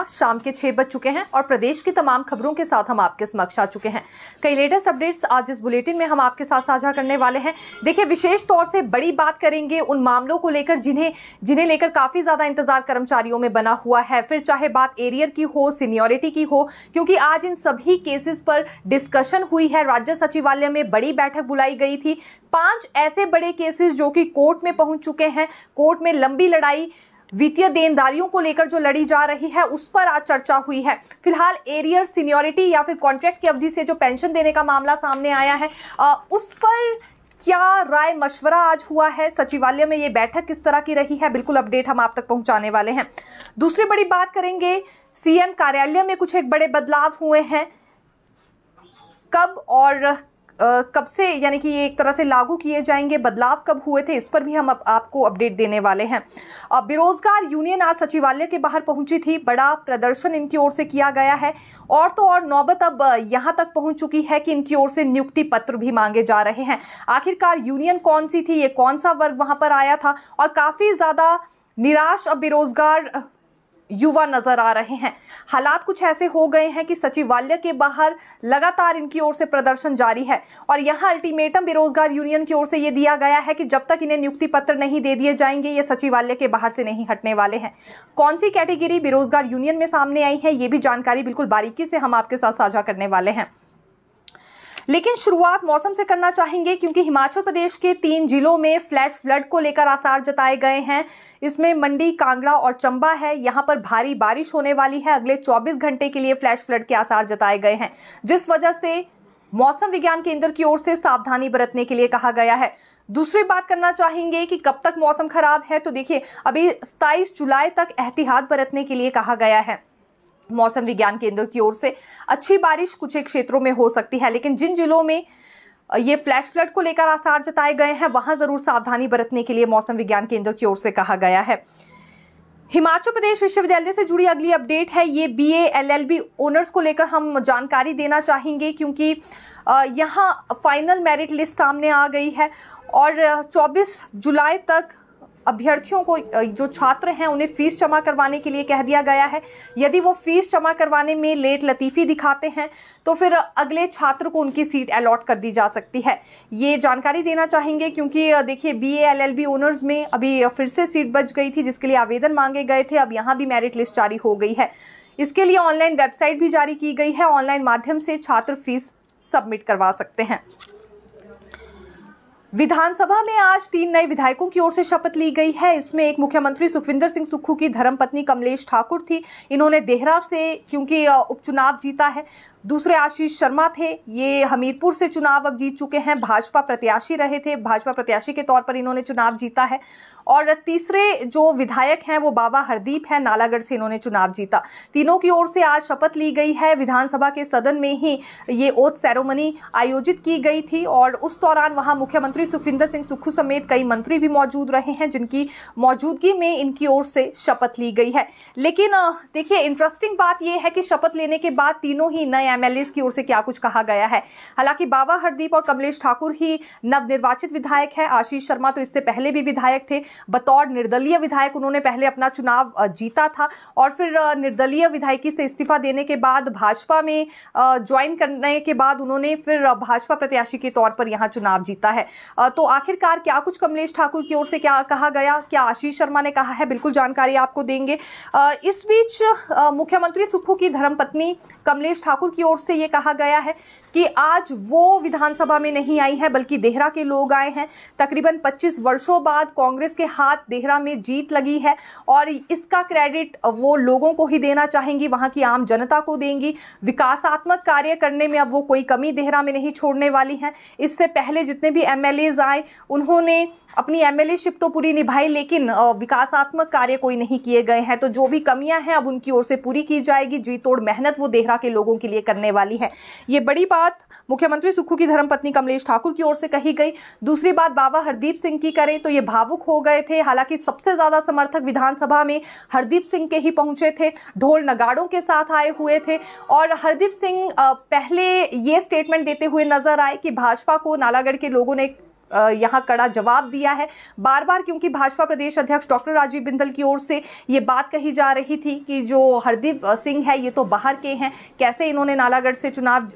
शाम के 6 बज चुके हैं और प्रदेश की तमाम खबरों के साथ हम आपके समक्ष आ चुके हैं। कई लेटेस्ट अपडेट्स आज इस बुलेटिन में हम आपके साथ साझा करने वाले हैं। देखिए, विशेष तौर से बड़ी बात करेंगे उन मामलों को लेकर जिन्हें लेकर काफी ज्यादा इंतजार कर्मचारियों में बना हुआ है, फिर चाहे बात एरियर की हो, सीनियरिटी की हो, क्योंकि आज इन सभी केसेस पर डिस्कशन हुई है। राज्य सचिवालय में बड़ी बैठक बुलाई गई थी। 5 ऐसे बड़े केसेस जो कि कोर्ट में पहुंच चुके हैं। कोर्ट में लंबी लड़ाई वित्तीय देनदारियों को लेकर जो लड़ी जा रही है उस पर आज चर्चा हुई है। फिलहाल एरियर, सीनियरिटी या फिर कॉन्ट्रैक्ट की अवधि से जो पेंशन देने का मामला सामने आया है, उस पर क्या राय मशवरा आज हुआ है, सचिवालय में ये बैठक किस तरह की रही है, बिल्कुल अपडेट हम आप तक पहुंचाने वाले हैं। दूसरी बड़ी बात करेंगे, सीएम कार्यालय में कुछ एक बड़े बदलाव हुए हैं। कब और कब से, यानी कि ये एक तरह से लागू किए जाएंगे, बदलाव कब हुए थे, इस पर भी हम आपको अपडेट देने वाले हैं। बेरोजगार यूनियन आज सचिवालय के बाहर पहुंची थी। बड़ा प्रदर्शन इनकी ओर से किया गया है और तो और नौबत अब यहां तक पहुंच चुकी है कि इनकी ओर से नियुक्ति पत्र भी मांगे जा रहे हैं। आखिरकार यूनियन कौन सी थी, ये कौन सा वर्ग वहां पर आया था, और काफी ज्यादा निराश और बेरोजगार युवा नजर आ रहे हैं। हालात कुछ ऐसे हो गए हैं कि सचिवालय के बाहर लगातार इनकी ओर से प्रदर्शन जारी है और यहां अल्टीमेटम बेरोजगार यूनियन की ओर से यह दिया गया है कि जब तक इन्हें नियुक्ति पत्र नहीं दे दिए जाएंगे, ये सचिवालय के बाहर से नहीं हटने वाले हैं। कौन सी कैटेगरी बेरोजगार यूनियन में सामने आई है, ये भी जानकारी बिल्कुल बारीकी से हम आपके साथ साझा करने वाले हैं। लेकिन शुरुआत मौसम से करना चाहेंगे, क्योंकि हिमाचल प्रदेश के 3 जिलों में फ्लैश फ्लड को लेकर आसार जताए गए हैं। इसमें मंडी, कांगड़ा और चंबा है। यहां पर भारी बारिश होने वाली है। अगले 24 घंटे के लिए फ्लैश फ्लड के आसार जताए गए हैं, जिस वजह से मौसम विज्ञान केंद्र की ओर से सावधानी बरतने के लिए कहा गया है। दूसरी बात करना चाहेंगे कि कब तक मौसम खराब है, तो देखिए, अभी 27 जुलाई तक एहतियात बरतने के लिए कहा गया है। मौसम विज्ञान केंद्र की ओर से अच्छी बारिश कुछ एक क्षेत्रों में हो सकती है, लेकिन जिन जिलों में ये फ्लैश फ्लड को लेकर आसार जताए गए हैं वहां जरूर सावधानी बरतने के लिए मौसम विज्ञान केंद्र की ओर से कहा गया है। हिमाचल प्रदेश विश्वविद्यालय से जुड़ी अगली अपडेट है, ये बीए एलएलबी ऑनर्स को लेकर हम जानकारी देना चाहेंगे, क्योंकि यहाँ फाइनल मेरिट लिस्ट सामने आ गई है और 24 जुलाई तक अभ्यर्थियों को, जो छात्र हैं, उन्हें फीस जमा करवाने के लिए कह दिया गया है। यदि वो फीस जमा करवाने में लेट लतीफ़ी दिखाते हैं तो फिर अगले छात्र को उनकी सीट अलॉट कर दी जा सकती है। ये जानकारी देना चाहेंगे, क्योंकि देखिए, बीए एलएलबी ऑनर्स में अभी फिर से सीट बच गई थी जिसके लिए आवेदन मांगे गए थे। अब यहाँ भी मेरिट लिस्ट जारी हो गई है। इसके लिए ऑनलाइन वेबसाइट भी जारी की गई है। ऑनलाइन माध्यम से छात्र फीस सबमिट करवा सकते हैं। विधानसभा में आज 3 नए विधायकों की ओर से शपथ ली गई है। इसमें एक मुख्यमंत्री सुखविंदर सिंह सुक्खू की धर्मपत्नी कमलेश ठाकुर थी। इन्होंने देहरा से क्योंकि उपचुनाव जीता है। दूसरे आशीष शर्मा थे, ये हमीरपुर से चुनाव अब जीत चुके हैं, भाजपा प्रत्याशी रहे थे, भाजपा प्रत्याशी के तौर पर इन्होंने चुनाव जीता है। और तीसरे जो विधायक हैं वो बाबा हरदीप हैं, नालागढ़ से इन्होंने चुनाव जीता। तीनों की ओर से आज शपथ ली गई है। विधानसभा के सदन में ही ये ओथ सेरेमनी आयोजित की गई थी और उस दौरान वहां मुख्यमंत्री सुखविंदर सिंह सुक्खू समेत कई मंत्री भी मौजूद रहे हैं, जिनकी मौजूदगी में इनकी ओर से शपथ ली गई है। लेकिन देखिए, इंटरेस्टिंग बात यह है कि शपथ लेने के बाद तीनों ही नए एमएलएस की ओर से क्या कुछ कहा गया है। हालांकि बाबा हरदीप और कमलेश ठाकुर ही नवनिर्वाचित विधायक हैं। आशीष शर्मा तो इससे पहले भी विधायक थे। बतौर निर्दलीय विधायक उन्होंने पहले अपना चुनाव जीता था और फिर निर्दलीय विधायकी से इस्तीफा देने के बाद भाजपा में ज्वाइन करने के बाद उन्होंने फिर भाजपा प्रत्याशी के तौर पर यहां चुनाव जीता है। तो आखिरकार क्या कुछ कमलेश ठाकुर की ओर से क्या कहा गया, क्या आशीष शर्मा ने कहा है, बिल्कुल जानकारी आपको देंगे। इस बीच मुख्यमंत्री सुक्खू की धर्मपत्नी कमलेश ठाकुर की ओर से ये कहा गया है कि आज वो विधानसभा में नहीं आई है बल्कि देहरा के लोग आए हैं। तकरीबन 25 वर्षों बाद कांग्रेस के हाथ देहरा में जीत लगी है और इसका क्रेडिट वो लोगों को ही देना चाहेंगी, वहां की आम जनता को देंगी। विकासात्मक कार्य करने में अब वो कोई कमी देहरा में नहीं छोड़ने वाली हैं। इससे पहले जितने भी एमएलएज आए उन्होंने अपनी एमएलएशिप तो पूरी निभाई, लेकिन विकासात्मक कार्य कोई नहीं किए गए हैं। तो जो भी कमियां हैं अब उनकी ओर से पूरी की जाएगी। जी तोड़ मेहनत वो देहरा के लोगों के लिए करने वाली है। ये बड़ी बात मुख्यमंत्री सुक्खू की धर्मपत्नी कमलेश ठाकुर की ओर से कही गई। दूसरी बात बाबा हरदीप सिंह की करें तो ये भावुक हो गए थे। हालांकि सबसे ज्यादा समर्थक विधानसभा में हरदीप सिंह के ही पहुंचे थे, ढोल नगाड़ों के साथ आए हुए थे और हरदीप सिंह पहले ये स्टेटमेंट देते हुए नजर आए कि भाजपा को नालागढ़ के लोगों ने यहाँ कड़ा जवाब दिया है बार बार, क्योंकि भाजपा प्रदेश अध्यक्ष डॉक्टर राजीव बिंदल की ओर से ये बात कही जा रही थी कि जो हरदीप सिंह है ये तो बाहर के हैं, कैसे इन्होंने नालागढ़ से चुनाव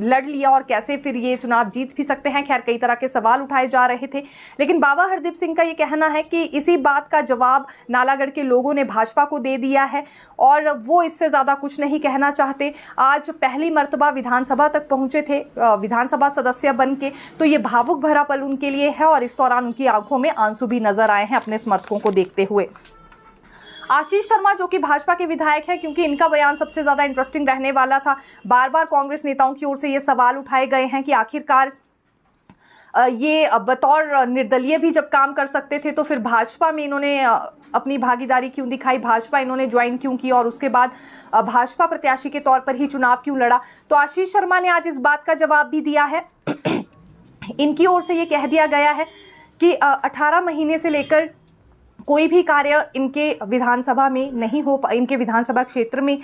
लड़ लिया और कैसे फिर ये चुनाव जीत भी सकते हैं। खैर, कई तरह के सवाल उठाए जा रहे थे, लेकिन बाबा हरदीप सिंह का ये कहना है कि इसी बात का जवाब नालागढ़ के लोगों ने भाजपा को दे दिया है और वो इससे ज़्यादा कुछ नहीं कहना चाहते। आज पहली मर्तबा विधानसभा तक पहुंचे थे विधानसभा सदस्य बन के, तो ये भावुक भरा पल उनके लिए है और इस दौरान उनकी आंखों में आंसू भी नजर आए हैं अपने समर्थकों को देखते हुए। आशीष शर्मा जो कि भाजपा के विधायक हैं, क्योंकि इनका बयान सबसे ज्यादा इंटरेस्टिंग रहने वाला था। बार बार कांग्रेस नेताओं की ओर से ये सवाल उठाए गए हैं कि आखिरकार ये बतौर निर्दलीय भी जब काम कर सकते थे तो फिर भाजपा में इन्होंने अपनी भागीदारी क्यों दिखाई, भाजपा इन्होंने ज्वाइन क्यों की और उसके बाद भाजपा प्रत्याशी के तौर पर ही चुनाव क्यों लड़ा। तो आशीष शर्मा ने आज इस बात का जवाब भी दिया है। इनकी ओर से ये कह दिया गया है कि 18 महीने से लेकर कोई भी कार्य इनके विधानसभा में नहीं हो इनके विधानसभा क्षेत्र में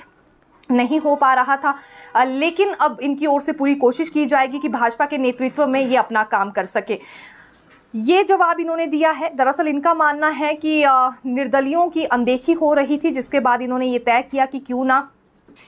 नहीं हो पा रहा था, लेकिन अब इनकी ओर से पूरी कोशिश की जाएगी कि भाजपा के नेतृत्व में ये अपना काम कर सके। ये जवाब इन्होंने दिया है। दरअसल इनका मानना है कि निर्दलियों की अनदेखी हो रही थी, जिसके बाद इन्होंने ये तय किया कि क्यों ना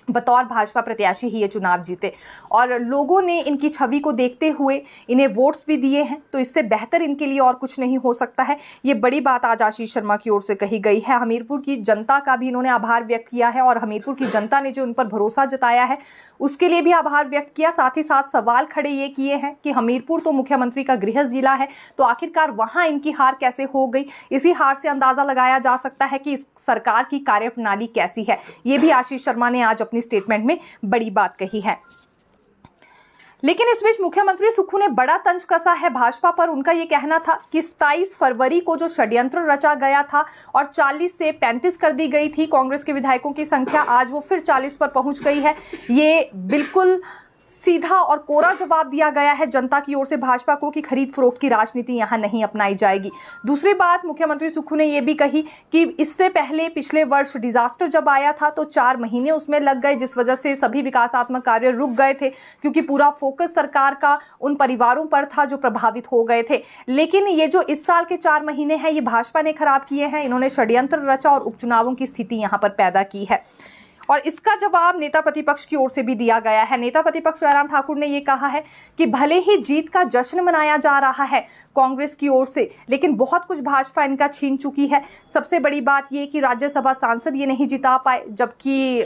बतौर भाजपा प्रत्याशी ही ये चुनाव जीते, और लोगों ने इनकी छवि को देखते हुए इन्हें वोट्स भी दिए हैं, तो इससे बेहतर इनके लिए और कुछ नहीं हो सकता है। ये बड़ी बात आज आशीष शर्मा की ओर से कही गई है। हमीरपुर की जनता का भी इन्होंने आभार व्यक्त किया है और हमीरपुर की जनता ने जो उन पर भरोसा जताया है उसके लिए भी आभार व्यक्त किया। साथ ही साथ सवाल खड़े ये किए हैं कि हमीरपुर तो मुख्यमंत्री का गृह जिला है, तो आखिरकार वहां इनकी हार कैसे हो गई। इसी हार से अंदाजा लगाया जा सकता है कि इस सरकार की कार्यप्रणाली कैसी है। ये भी आशीष शर्मा ने आज अपनी स्टेटमेंट में बड़ी बात कही है। लेकिन इस बीच मुख्यमंत्री सुक्खू ने बड़ा तंज कसा है भाजपा पर। उनका यह कहना था कि 27 फरवरी को जो षड्यंत्र रचा गया था और 40 से 35 कर दी गई थी कांग्रेस के विधायकों की संख्या, आज वो फिर 40 पर पहुंच गई है। ये बिल्कुल सीधा और कोरा जवाब दिया गया है जनता की ओर से भाजपा को कि खरीद फरोख्त की राजनीति यहां नहीं अपनाई जाएगी। दूसरी बात, मुख्यमंत्री सुक्खू ने यह भी कही कि इससे पहले पिछले वर्ष डिजास्टर जब आया था तो 4 महीने उसमें लग गए, जिस वजह से सभी विकासात्मक कार्य रुक गए थे, क्योंकि पूरा फोकस सरकार का उन परिवारों पर था जो प्रभावित हो गए थे। लेकिन ये जो इस साल के 4 महीने हैं ये भाजपा ने खराब किए हैं। इन्होंने षड्यंत्र रचा और उपचुनावों की स्थिति यहां पर पैदा की है, और इसका जवाब नेता प्रतिपक्ष की ओर से भी दिया गया है। नेता प्रतिपक्ष जयराम ठाकुर ने यह कहा है कि भले ही जीत का जश्न मनाया जा रहा है कांग्रेस की ओर से, लेकिन बहुत कुछ भाजपा इनका छीन चुकी है। सबसे बड़ी बात यह कि राज्यसभा सांसद ये नहीं जिता पाए, जबकि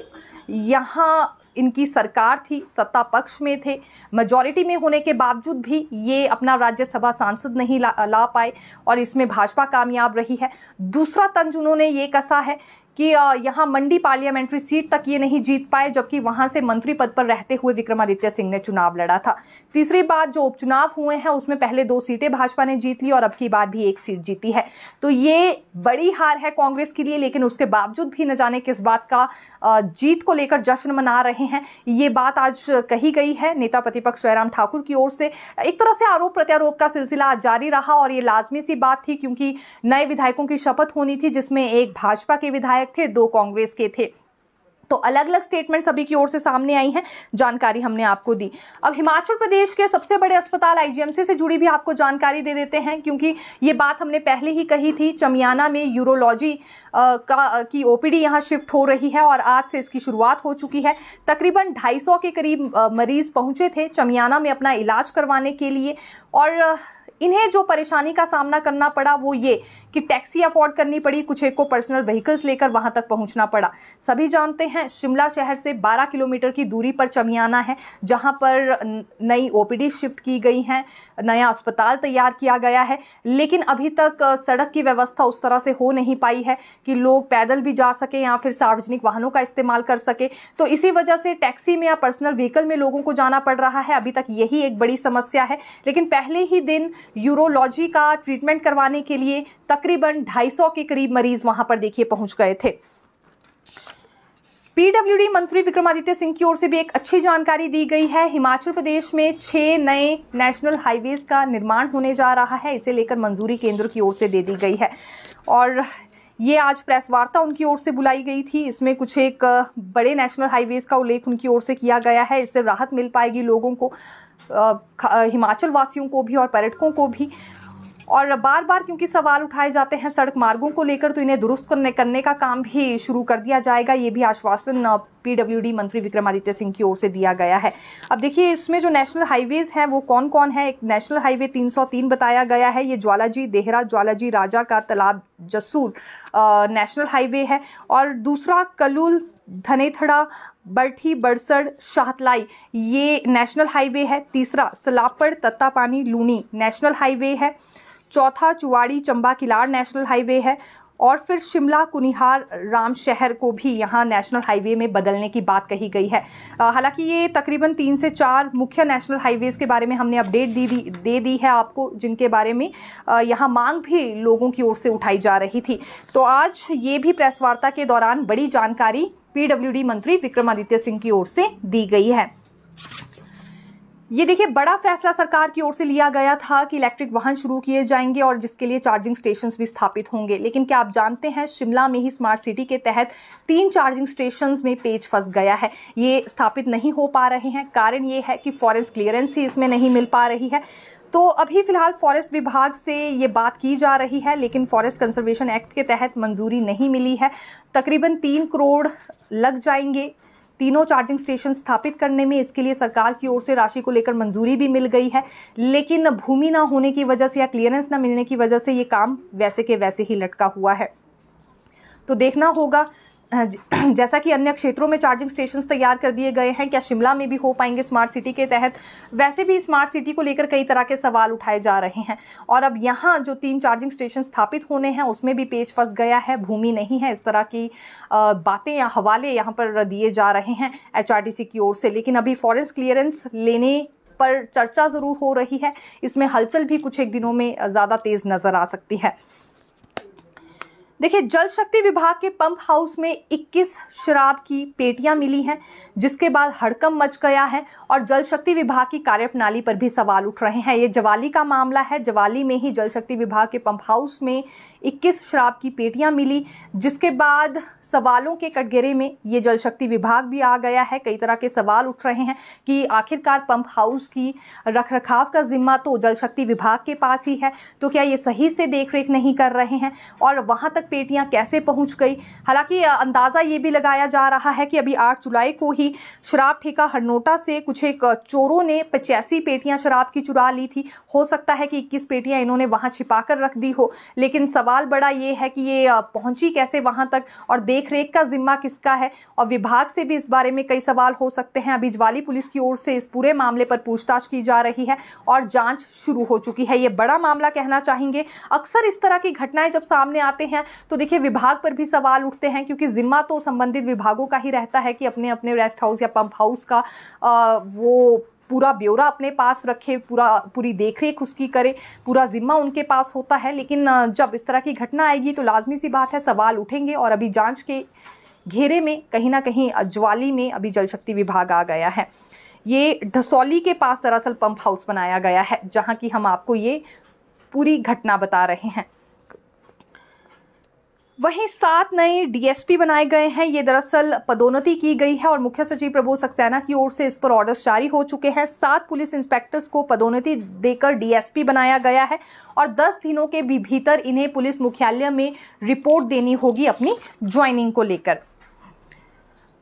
यहां इनकी सरकार थी, सत्ता पक्ष में थे, मेजॉरिटी में होने के बावजूद भी ये अपना राज्यसभा सांसद नहीं ला पाए और इसमें भाजपा कामयाब रही है। दूसरा तंज उन्होंने ये कसा है कि यहाँ मंडी पार्लियामेंट्री सीट तक ये नहीं जीत पाए, जबकि वहां से मंत्री पद पर रहते हुए विक्रमादित्य सिंह ने चुनाव लड़ा था। तीसरी बात, जो उपचुनाव हुए हैं उसमें पहले 2 सीटें भाजपा ने जीत ली और अब की बार भी 1 सीट जीती है, तो ये बड़ी हार है कांग्रेस के लिए। लेकिन उसके बावजूद भी न जाने किस बात का जीत को लेकर जश्न मना रहे हैं, ये बात आज कही गई है नेता प्रतिपक्ष जयराम ठाकुर की ओर से। एक तरह से आरोप प्रत्यारोप का सिलसिला आज जारी रहा और ये लाजमी सी बात थी, क्योंकि नए विधायकों की शपथ होनी थी, जिसमें एक भाजपा के विधायक थे, 2 कांग्रेस के थे। तो अलग अलग स्टेटमेंट सभी की ओर से सामने आई हैं, जानकारी हमने आपको दी। अब हिमाचल प्रदेश के सबसे बड़े अस्पताल आईजीएमसी से जुड़ी भी आपको जानकारी दे देते हैं, क्योंकि ये बात हमने पहले ही कही थी। चमियाना में यूरोलॉजी की ओपीडी यहां शिफ्ट हो रही है और आज से इसकी शुरुआत हो चुकी है। तकरीबन 250 के करीब मरीज पहुंचे थे चमियाना में अपना इलाज करवाने के लिए, और इन्हें जो परेशानी का सामना करना पड़ा वो ये कि टैक्सी अफोर्ड करनी पड़ी, कुछ एक को पर्सनल व्हीकल्स लेकर वहां तक पहुंचना पड़ा। सभी जानते हैं शिमला शहर से 12 किलोमीटर की दूरी पर चमियाना है, जहां पर नई ओपीडी शिफ्ट की गई है, नया अस्पताल तैयार किया गया है, लेकिन अभी तक सड़क की व्यवस्था उस तरह से हो नहीं पाई है कि लोग पैदल भी जा सके या फिर सार्वजनिक वाहनों का इस्तेमाल कर सके। तो इसी वजह से टैक्सी में या पर्सनल व्हीकल में लोगों को जाना पड़ रहा है। अभी तक यही एक बड़ी समस्या है। लेकिन पहले ही दिन यूरोलॉजी का ट्रीटमेंट करवाने के लिए तकरीबन 250 के करीब मरीज वहां पर देखिए पहुंच गए थे। पीडब्ल्यूडी मंत्री विक्रमादित्य सिंह की ओर से भी एक अच्छी जानकारी दी गई है। हिमाचल प्रदेश में 6 नए नेशनल हाईवेज का निर्माण होने जा रहा है, इसे लेकर मंजूरी केंद्र की ओर से दे दी गई है और ये आज प्रेस वार्ता उनकी ओर से बुलाई गई थी। इसमें कुछ एक बड़े नेशनल हाईवेज का उल्लेख उनकी ओर से किया गया है। इससे राहत मिल पाएगी लोगों को। हिमाचल वासियों को भी और पर्यटकों को भी। और बार बार क्योंकि सवाल उठाए जाते हैं सड़क मार्गों को लेकर, तो इन्हें दुरुस्त करने का काम भी शुरू कर दिया जाएगा। ये भी आश्वासन पीडब्ल्यूडी मंत्री विक्रमादित्य सिंह की ओर से दिया गया है। अब देखिए इसमें जो नेशनल हाईवेज हैं वो कौन कौन है। एक नेशनल हाईवे 303 बताया गया है, ये ज्वालाजी देहरा ज्वालाजी राजा का तालाब जसूर नेशनल हाईवे है। और दूसरा कलुल धनेथड़ा बरठी बड़सड़ शाहतलाई ये नेशनल हाईवे है। तीसरा सलापड़ तत्तापानी लूनी नेशनल हाईवे है। चौथा चुवाड़ी चंबा किलाड़ नेशनल हाईवे है। और फिर शिमला कुनिहार रामशहर को भी यहाँ नेशनल हाईवे में बदलने की बात कही गई है। हालांकि ये तकरीबन 3 से 4 मुख्य नेशनल हाईवेज़ के बारे में हमने अपडेट दे दी है आपको, जिनके बारे में यहाँ मांग भी लोगों की ओर से उठाई जा रही थी। तो आज ये भी प्रेस वार्ता के दौरान बड़ी जानकारी पीडब्ल्यूडी मंत्री विक्रमादित्य सिंह की ओर से दी गई है। ये देखिए बड़ा फैसला सरकार की ओर से लिया गया था कि इलेक्ट्रिक वाहन शुरू किए जाएंगे और जिसके लिए चार्जिंग स्टेशंस भी स्थापित होंगे। लेकिन क्या आप जानते हैं शिमला में ही स्मार्ट सिटी के तहत 3 चार्जिंग स्टेशंस में पेच फंस गया है। ये स्थापित नहीं हो पा रहे हैं। कारण ये है कि फॉरेस्ट क्लियरेंस ही इसमें नहीं मिल पा रही है। तो अभी फिलहाल फॉरेस्ट विभाग से ये बात की जा रही है, लेकिन फॉरेस्ट कंजर्वेशन एक्ट के तहत मंजूरी नहीं मिली है। तकरीबन 3 करोड़ लग जाएंगे तीनों चार्जिंग स्टेशन स्थापित करने में। इसके लिए सरकार की ओर से राशि को लेकर मंजूरी भी मिल गई है, लेकिन भूमि ना होने की वजह से या क्लियरेंस ना मिलने की वजह से ये काम वैसे के वैसे ही लटका हुआ है। तो देखना होगा, जैसा कि अन्य क्षेत्रों में चार्जिंग स्टेशंस तैयार कर दिए गए हैं, क्या शिमला में भी हो पाएंगे स्मार्ट सिटी के तहत। वैसे भी स्मार्ट सिटी को लेकर कई तरह के सवाल उठाए जा रहे हैं। और अब यहाँ जो 3 चार्जिंग स्टेशन स्थापित होने हैं उसमें भी पेच फंस गया है, भूमि नहीं है, इस तरह की बातें या हवाले यहाँ पर दिए जा रहे हैं HRTC की ओर से। लेकिन अभी फॉरेस्ट क्लियरेंस लेने पर चर्चा ज़रूर हो रही है। इसमें हलचल भी कुछ एक दिनों में ज़्यादा तेज़ नज़र आ सकती है। देखिए जल शक्ति विभाग के पंप हाउस में 21 शराब की पेटियां मिली हैं, जिसके बाद हड़कंप मच गया है और जल शक्ति विभाग की कार्यप्रणाली पर भी सवाल उठ रहे हैं। ये जवाली का मामला है। जवाली में ही जल शक्ति विभाग के पंप हाउस में 21 शराब की पेटियां मिली, जिसके बाद सवालों के कटघरे में ये जल शक्ति विभाग भी आ गया है। कई तरह के सवाल उठ रहे हैं कि आखिरकार पंप हाउस की रखरखाव का जिम्मा तो जल शक्ति विभाग के पास ही है, तो क्या ये सही से देखरेख नहीं कर रहे हैं और वहां तक पेटियां कैसे पहुंच गई। हालांकि अंदाजा ये भी लगाया जा रहा है कि अभी 8 जुलाई को ही शराब ठेका हरनोटा से कुछ एक चोरों ने 85 पेटियां शराब की चुरा ली थी। हो सकता है कि 21 पेटियां इन्होंने वहां छिपा कर रख दी हो, लेकिन सवाल बड़ा ये है कि ये पहुंची कैसे वहां तक और देखरेख का जिम्मा किसका है। और विभाग से भी इस बारे में कई सवाल हो सकते हैं। अभी ज्वाली पुलिस की ओर से इस पूरे मामले पर पूछताछ की जा रही है और जांच शुरू हो चुकी है। ये बड़ा मामला कहना चाहेंगे। अक्सर इस तरह की घटनाएं जब सामने आते हैं तो देखिए विभाग पर भी सवाल उठते हैं, क्योंकि जिम्मा तो संबंधित विभागों का ही रहता है कि अपने अपने रेस्ट हाउस या पंप हाउस का वो पूरा ब्यौरा अपने पास रखे, पूरी देखरेख उसकी करे, पूरा जिम्मा उनके पास होता है। लेकिन जब इस तरह की घटना आएगी तो लाजमी सी बात है सवाल उठेंगे। और अभी जांच के घेरे में कहीं ना कहीं ज्वाली में अभी जल शक्ति विभाग आ गया है। ये ढसौली के पास दरअसल पंप हाउस बनाया गया है, जहां की हम आपको ये पूरी घटना बता रहे हैं। वहीं 7 नए DSP बनाए गए हैं। ये दरअसल पदोन्नति की गई है और मुख्य सचिव प्रबोध सक्सेना की ओर से इस पर ऑर्डर्स जारी हो चुके हैं। 7 पुलिस इंस्पेक्टर्स को पदोन्नति देकर DSP बनाया गया है और 10 दिनों के भीतर इन्हें पुलिस मुख्यालय में रिपोर्ट देनी होगी अपनी ज्वाइनिंग को लेकर।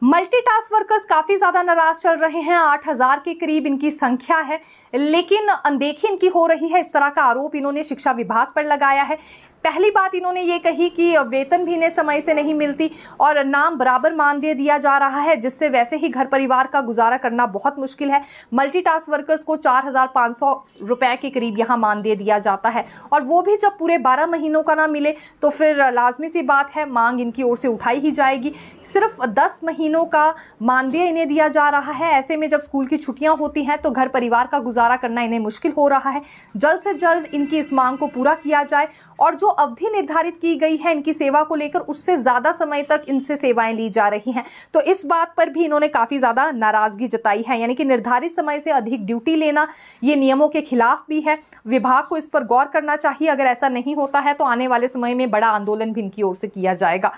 मल्टीटास्क वर्कर्स काफी ज्यादा नाराज चल रहे हैं। 8000 के करीब इनकी संख्या है, लेकिन अनदेखी इनकी हो रही है। इस तरह का आरोप इन्होंने शिक्षा विभाग पर लगाया है। पहली बात इन्होंने ये कही कि वेतन भी इन्हें समय से नहीं मिलती और नाम बराबर मानदेय दिया जा रहा है, जिससे वैसे ही घर परिवार का गुजारा करना बहुत मुश्किल है। मल्टीटास्क वर्कर्स को 4500 रुपए के करीब यहाँ मानदेय दिया जाता है और वो भी जब पूरे 12 महीनों का ना मिले तो फिर लाजमी सी बात है मांग इनकी ओर से उठाई ही जाएगी। सिर्फ 10 महीनों का मानदेय इन्हें दिया जा रहा है। ऐसे में जब स्कूल की छुट्टियां होती हैं तो घर परिवार का गुजारा करना इन्हें मुश्किल हो रहा है। जल्द से जल्द इनकी इस मांग को पूरा किया जाए और जो अवधि निर्धारित की गई है इनकी सेवा को लेकर, उससे ज्यादा समय तक इनसे सेवाएं ली जा रही हैं। तो इस बात पर भी इन्होंने काफी ज्यादा नाराजगी जताई है। यानी कि निर्धारित समय से अधिक ड्यूटी लेना ये नियमों के खिलाफ भी है। विभाग को इस पर गौर करना चाहिए। अगर ऐसा नहीं होता है तो आने वाले समय में बड़ा आंदोलन भी इनकी ओर से किया जाएगा।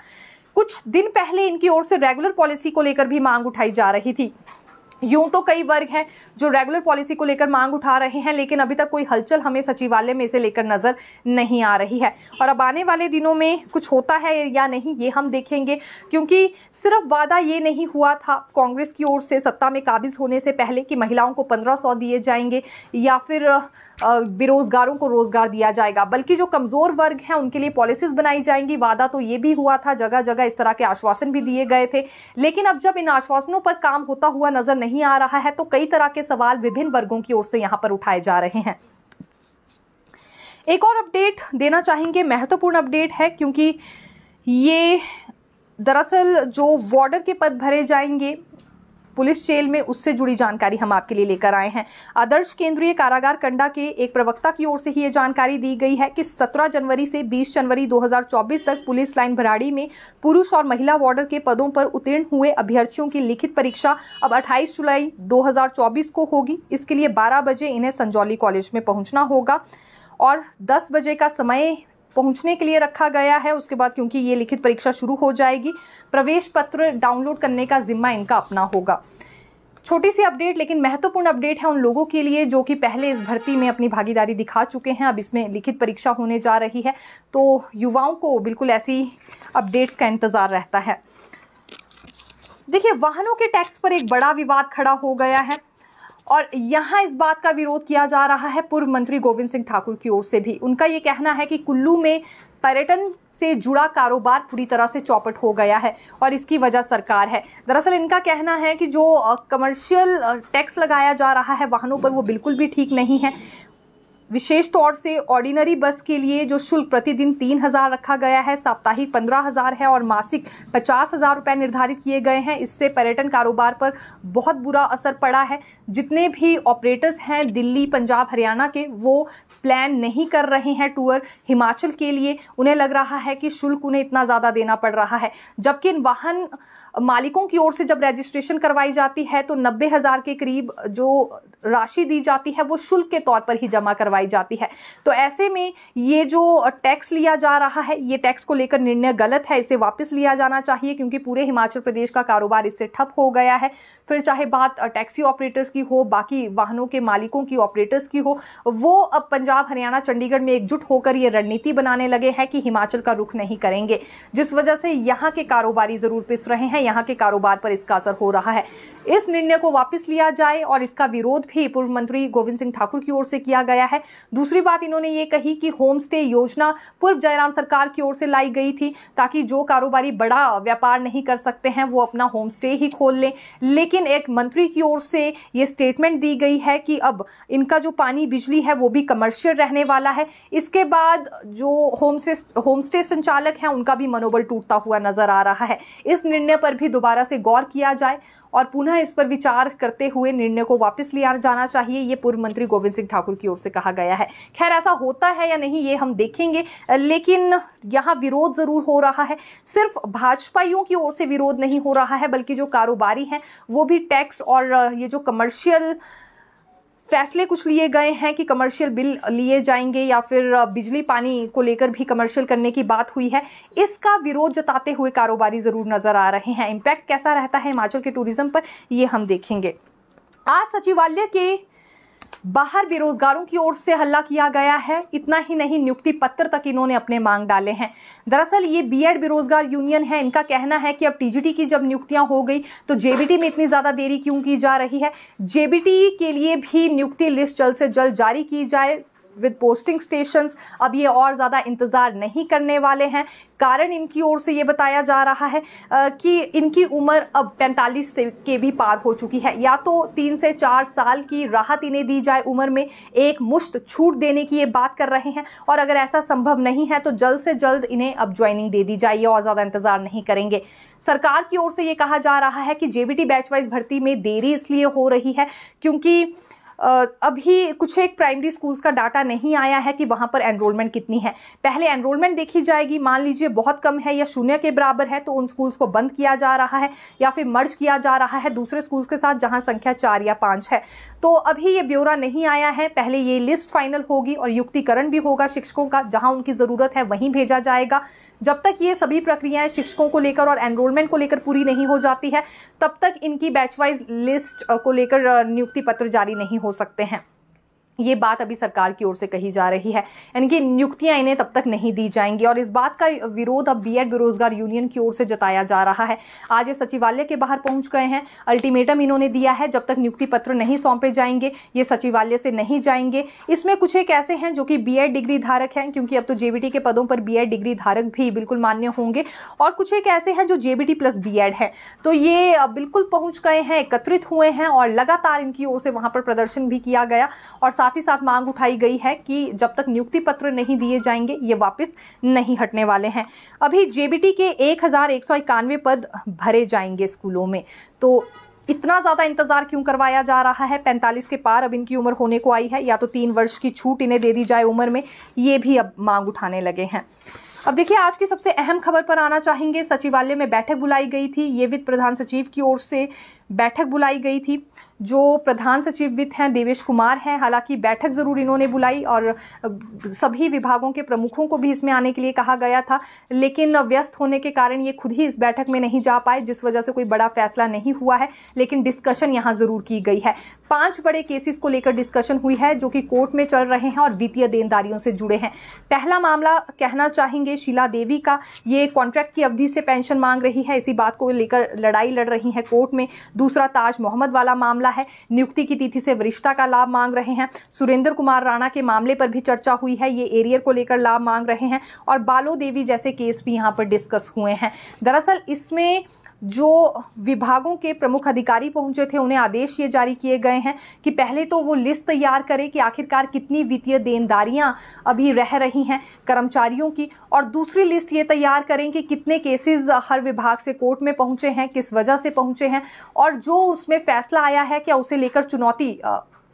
कुछ दिन पहले इनकी ओर से रेगुलर पॉलिसी को लेकर भी मांग उठाई जा रही थी। यूं तो कई वर्ग हैं जो रेगुलर पॉलिसी को लेकर मांग उठा रहे हैं, लेकिन अभी तक कोई हलचल हमें सचिवालय में इसे लेकर नजर नहीं आ रही है। और अब आने वाले दिनों में कुछ होता है या नहीं ये हम देखेंगे, क्योंकि सिर्फ वादा ये नहीं हुआ था कांग्रेस की ओर से सत्ता में काबिज होने से पहले कि महिलाओं को 1500 दिए जाएंगे या फिर बेरोजगारों को रोजगार दिया जाएगा, बल्कि जो कमजोर वर्ग हैं उनके लिए पॉलिसीज बनाई जाएंगी। वादा तो ये भी हुआ था, जगह जगह इस तरह के आश्वासन भी दिए गए थे, लेकिन अब जब इन आश्वासनों पर काम होता हुआ नजर नहीं आ रहा है तो कई तरह के सवाल विभिन्न वर्गों की ओर से यहां पर उठाए जा रहे हैं। एक और अपडेट देना चाहेंगे, महत्वपूर्ण अपडेट है, क्योंकि ये दरअसल जो वार्डर के पद भरे जाएंगे पुलिस जेल में, उससे जुड़ी जानकारी हम आपके लिए लेकर आए हैं। आदर्श केंद्रीय कारागार कंडा के एक प्रवक्ता की ओर से ही ये जानकारी दी गई है कि 17 जनवरी से 20 जनवरी 2024 तक पुलिस लाइन भराड़ी में पुरुष और महिला वार्डर के पदों पर उत्तीर्ण हुए अभ्यर्थियों की लिखित परीक्षा अब 28 जुलाई 2024 को होगी। इसके लिए 12 बजे इन्हें संजौली कॉलेज में पहुंचना होगा और 10 बजे का समय पहुंचने के लिए रखा गया है। उसके बाद क्योंकि ये लिखित परीक्षा शुरू हो जाएगी, प्रवेश पत्र डाउनलोड करने का जिम्मा इनका अपना होगा। छोटी सी अपडेट लेकिन महत्वपूर्ण अपडेट है उन लोगों के लिए जो कि पहले इस भर्ती में अपनी भागीदारी दिखा चुके हैं। अब इसमें लिखित परीक्षा होने जा रही है, तो युवाओं को बिल्कुल ऐसी अपडेट्स का इंतजार रहता है। देखिए, वाहनों के टैक्स पर एक बड़ा विवाद खड़ा हो गया है और यहाँ इस बात का विरोध किया जा रहा है पूर्व मंत्री गोविंद सिंह ठाकुर की ओर से भी। उनका ये कहना है कि कुल्लू में पर्यटन से जुड़ा कारोबार पूरी तरह से चौपट हो गया है और इसकी वजह सरकार है। दरअसल इनका कहना है कि जो कमर्शियल टैक्स लगाया जा रहा है वाहनों पर वो बिल्कुल भी ठीक नहीं है। विशेष तौर से ऑर्डिनरी बस के लिए जो शुल्क प्रतिदिन 3000 रखा गया है, साप्ताहिक 15000 है और मासिक 50,000 रुपये निर्धारित किए गए हैं। इससे पर्यटन कारोबार पर बहुत बुरा असर पड़ा है। जितने भी ऑपरेटर्स हैं दिल्ली, पंजाब, हरियाणा के, वो प्लान नहीं कर रहे हैं टूर हिमाचल के लिए। उन्हें लग रहा है कि शुल्क उन्हें इतना ज़्यादा देना पड़ रहा है, जबकि इन वाहन मालिकों की ओर से जब रजिस्ट्रेशन करवाई जाती है तो 90,000 के करीब जो राशि दी जाती है वो शुल्क के तौर पर ही जमा करवाई जाती है। तो ऐसे में ये जो टैक्स लिया जा रहा है, ये टैक्स को लेकर निर्णय गलत है, इसे वापस लिया जाना चाहिए, क्योंकि पूरे हिमाचल प्रदेश का कारोबार इससे ठप हो गया है। फिर चाहे बात टैक्सी ऑपरेटर्स की हो, बाकी वाहनों के मालिकों की, ऑपरेटर्स की हो, वो अब पंजाब, हरियाणा, चंडीगढ़ में एकजुट होकर ये रणनीति बनाने लगे हैं कि हिमाचल का रुख नहीं करेंगे, जिस वजह से यहाँ के कारोबारी जरूर पिस रहे हैं, यहाँ के कारोबार पर इसका असर हो रहा है। इस निर्णय को वापस लिया जाए और इसका विरोध भी पूर्व मंत्री गोविंद सिंह ठाकुर की ओर से किया गया है। दूसरी बात इन्होंने ये कही कि होम स्टे योजना पूर्व जयराम सरकार की ओर से लाई गई थी ताकि जो कारोबारी बड़ा व्यापार नहीं कर सकते हैं वो अपना होम स्टे ही खोल लें, लेकिन एक मंत्री की ओर से ये स्टेटमेंट दी गई है कि अब इनका जो पानी बिजली है वो भी कमर्शियल रहने वाला है। इसके बाद जो होम स्टे संचालक हैं उनका भी मनोबल टूटता हुआ नजर आ रहा है। इस निर्णय पर भी दोबारा से गौर किया जाए और पुनः इस पर विचार करते हुए निर्णय को वापस लिया जाना चाहिए, ये पूर्व मंत्री गोविंद सिंह ठाकुर की ओर से कहा गया है। खैर, ऐसा होता है या नहीं ये हम देखेंगे, लेकिन यहाँ विरोध जरूर हो रहा है। सिर्फ भाजपाइयों की ओर से विरोध नहीं हो रहा है, बल्कि जो कारोबारी हैं वो भी टैक्स और ये जो कमर्शियल फैसले कुछ लिए गए हैं कि कमर्शियल बिल लिए जाएंगे या फिर बिजली पानी को लेकर भी कमर्शियल करने की बात हुई है, इसका विरोध जताते हुए कारोबारी जरूर नजर आ रहे हैं। इम्पैक्ट कैसा रहता है हिमाचल के टूरिज्म पर, ये हम देखेंगे। आज सचिवालय के बाहर बेरोजगारों की ओर से हल्ला किया गया है। इतना ही नहीं, नियुक्ति पत्र तक इन्होंने अपने मांग डाले हैं। दरअसल ये बीएड बेरोजगार यूनियन है, इनका कहना है कि अब टीजीटी की जब नियुक्तियां हो गई तो जेबीटी में इतनी ज्यादा देरी क्यों की जा रही है। जेबीटी के लिए भी नियुक्ति लिस्ट जल्द से जल्द जारी की जाए विद पोस्टिंग स्टेशंस। अब ये और ज़्यादा इंतज़ार नहीं करने वाले हैं। कारण इनकी ओर से ये बताया जा रहा है कि इनकी उम्र अब 45 के भी पार हो चुकी है। या तो 3 से 4 साल की राहत इन्हें दी जाए उम्र में, एक मुश्त छूट देने की ये बात कर रहे हैं, और अगर ऐसा संभव नहीं है तो जल्द से जल्द इन्हें अब ज्वाइनिंग दे दी जाए, और ज़्यादा इंतज़ार नहीं करेंगे। सरकार की ओर से ये कहा जा रहा है कि जेबीटी बैच वाइज भर्ती में देरी इसलिए हो रही है क्योंकि अभी कुछ एक प्राइमरी स्कूल्स का डाटा नहीं आया है कि वहाँ पर एनरोलमेंट कितनी है। पहले एनरोलमेंट देखी जाएगी, मान लीजिए बहुत कम है या शून्य के बराबर है तो उन स्कूल्स को बंद किया जा रहा है या फिर मर्ज किया जा रहा है दूसरे स्कूल्स के साथ जहाँ संख्या 4 या 5 है। तो अभी ये ब्यौरा नहीं आया है, पहले ये लिस्ट फाइनल होगी और युक्तिकरण भी होगा शिक्षकों का, जहाँ उनकी ज़रूरत है वहीं भेजा जाएगा। जब तक ये सभी प्रक्रियाएं शिक्षकों को लेकर और एनरोलमेंट को लेकर पूरी नहीं हो जाती है तब तक इनकी बैच वाइज लिस्ट को लेकर नियुक्ति पत्र जारी नहीं हो सकते हैं। ये बात अभी सरकार की ओर से कही जा रही है, यानी कि नियुक्तियां इन्हें तब तक नहीं दी जाएंगी और इस बात का विरोध अब बीएड बेरोजगार यूनियन की ओर से जताया जा रहा है। आज ये सचिवालय के बाहर पहुंच गए हैं, अल्टीमेटम इन्होंने दिया है, जब तक नियुक्ति पत्र नहीं सौंपे जाएंगे ये सचिवालय से नहीं जाएंगे। इसमें कुछ एक ऐसे हैं जो कि बीएड डिग्री धारक हैं, क्योंकि अब तो जेबीटी के पदों पर बीएड डिग्री धारक भी बिल्कुल मान्य होंगे, और कुछ एक ऐसे हैं जो जेबीटी प्लस बीएड है। तो ये बिल्कुल पहुंच गए हैं, एकत्रित हुए हैं और लगातार इनकी ओर से वहां पर प्रदर्शन भी किया गया और साथ ही साथ मांग उठाई गई है कि जब तक नियुक्ति पत्र नहीं दिए जाएंगे ये वापस नहीं हटने वाले हैं। अभी जेबीटी के 1191 पद भरे जाएंगे स्कूलों में, तो इतना ज़्यादा इंतज़ार क्यों करवाया जा रहा है? 45 के पार अब इनकी उम्र होने को आई है, या तो 3 वर्ष की छूट इन्हें दे दी जाए उम्र में, ये भी अब मांग उठाने लगे हैं। अब देखिए आज की सबसे अहम खबर पर आना चाहेंगे। सचिवालय में बैठक बुलाई गई थी, ये वित्त प्रधान सचिव की ओर से बैठक बुलाई गई थी। जो प्रधान सचिव वित्त हैं देवेश कुमार हैं, हालांकि बैठक ज़रूर इन्होंने बुलाई और सभी विभागों के प्रमुखों को भी इसमें आने के लिए कहा गया था, लेकिन व्यस्त होने के कारण ये खुद ही इस बैठक में नहीं जा पाए, जिस वजह से कोई बड़ा फैसला नहीं हुआ है। लेकिन डिस्कशन यहाँ ज़रूर की गई है। 5 बड़े केसेस को लेकर डिस्कशन हुई है जो कि कोर्ट में चल रहे हैं और वित्तीय देनदारियों से जुड़े हैं। पहला मामला कहना चाहेंगे शीला देवी का, ये कॉन्ट्रैक्ट की अवधि से पेंशन मांग रही है, इसी बात को लेकर लड़ाई लड़ रही है कोर्ट में। दूसरा ताज मोहम्मद वाला मामला है, नियुक्ति की तिथि से वरिष्ठता का लाभ मांग रहे हैं। सुरेंद्र कुमार राणा के मामले पर भी चर्चा हुई है, ये एरियर को लेकर लाभ मांग रहे हैं और बालो देवी जैसे केस भी यहाँ पर डिस्कस हुए हैं। दरअसल इसमें जो विभागों के प्रमुख अधिकारी पहुंचे थे उन्हें आदेश ये जारी किए गए हैं कि पहले तो वो लिस्ट तैयार करें कि आखिरकार कितनी वित्तीय देनदारियां अभी रह रही हैं कर्मचारियों की, और दूसरी लिस्ट ये तैयार करें कि कितने केसेस हर विभाग से कोर्ट में पहुंचे हैं, किस वजह से पहुंचे हैं, और जो उसमें फैसला आया है क्या उसे लेकर चुनौती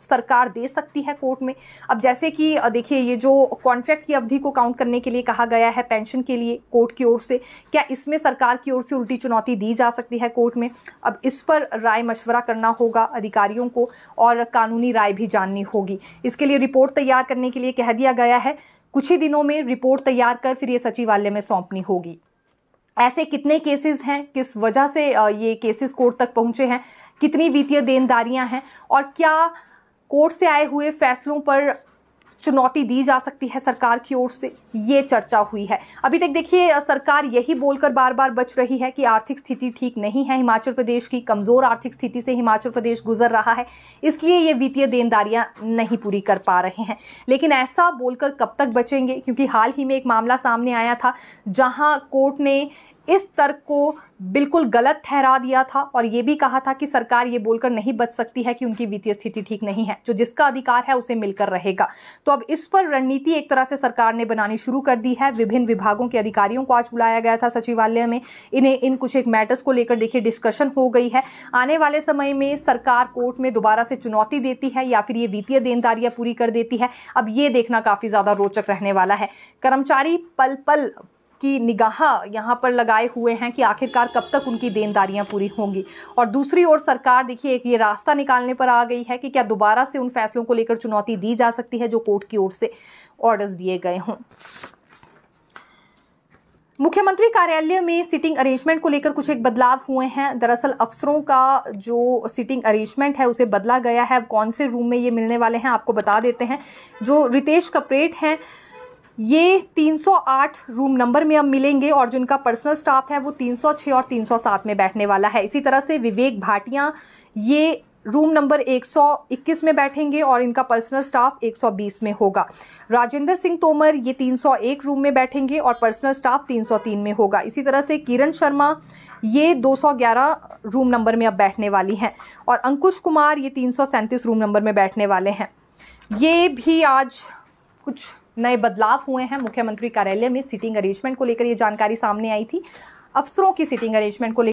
सरकार दे सकती है कोर्ट में। अब जैसे कि देखिए ये जो कॉन्ट्रैक्ट की अवधि को काउंट करने के लिए कहा गया है पेंशन के लिए कोर्ट की ओर से, क्या इसमें सरकार की ओर से उल्टी चुनौती दी जा सकती है कोर्ट में? अब इस पर राय मशवरा करना होगा अधिकारियों को और कानूनी राय भी जाननी होगी। इसके लिए रिपोर्ट तैयार करने के लिए कह दिया गया है, कुछ ही दिनों में रिपोर्ट तैयार कर फिर ये सचिवालय में सौंपनी होगी। ऐसे कितने केसेस हैं, किस वजह से ये केसेस कोर्ट तक पहुंचे हैं, कितनी वित्तीय देनदारियां हैं और क्या कोर्ट से आए हुए फैसलों पर चुनौती दी जा सकती है सरकार की ओर से, ये चर्चा हुई है। अभी तक देखिए सरकार यही बोलकर बार बार बच रही है कि आर्थिक स्थिति ठीक नहीं है हिमाचल प्रदेश की, कमज़ोर आर्थिक स्थिति से हिमाचल प्रदेश गुजर रहा है, इसलिए ये वित्तीय देनदारियां नहीं पूरी कर पा रहे हैं। लेकिन ऐसा बोलकर कब तक बचेंगे, क्योंकि हाल ही में एक मामला सामने आया था जहां कोर्ट ने इस तर्क को बिल्कुल गलत ठहरा दिया था और ये भी कहा था कि सरकार ये बोलकर नहीं बच सकती है कि उनकी वित्तीय स्थिति ठीक नहीं है, जो जिसका अधिकार है उसे मिलकर रहेगा। तो अब इस पर रणनीति एक तरह से सरकार ने बनानी शुरू कर दी है। विभिन्न विभागों के अधिकारियों को आज बुलाया गया था सचिवालय में, इन कुछ एक मैटर्स को लेकर देखिए डिस्कशन हो गई है। आने वाले समय में सरकार कोर्ट में दोबारा से चुनौती देती है या फिर ये वित्तीय देनदारियां पूरी कर देती है, अब ये देखना काफ़ी ज़्यादा रोचक रहने वाला है। कर्मचारी पल पल की निगाह यहाँ पर लगाए हुए हैं कि आखिरकार कब तक उनकी देनदारियां पूरी होंगी, और दूसरी ओर सरकार देखिए एक ये रास्ता निकालने पर आ गई है कि क्या दोबारा से उन फैसलों को लेकर चुनौती दी जा सकती है जो कोर्ट की ओर से ऑर्डर्स दिए गए हों। मुख्यमंत्री कार्यालय में सीटिंग अरेंजमेंट को लेकर कुछ एक बदलाव हुए हैं। दरअसल अफसरों का जो सीटिंग अरेंजमेंट है उसे बदला गया है। अब कौन से रूम में ये मिलने वाले हैं आपको बता देते हैं। जो रितेश कपरेट हैं ये 308 रूम नंबर में अब मिलेंगे और जिनका पर्सनल स्टाफ है वो 306 और 307 में बैठने वाला है। इसी तरह से विवेक भाटिया ये रूम नंबर 121 में बैठेंगे और इनका पर्सनल स्टाफ 120 में होगा। राजेंद्र सिंह तोमर ये 301 रूम में बैठेंगे और पर्सनल स्टाफ 303 में होगा। इसी तरह से किरण शर्मा ये 211 रूम नंबर में अब बैठने वाली हैं और अंकुश कुमार ये 337 रूम नंबर में बैठने वाले हैं। ये भी आज कुछ नए बदलाव हुए हैं मुख्यमंत्री कार्यालय में सीटिंग अरेंजमेंट को लेकर, ये जानकारी सामने आई थी। अफसरों की सीटिंग अरेंजमेंट को लेकर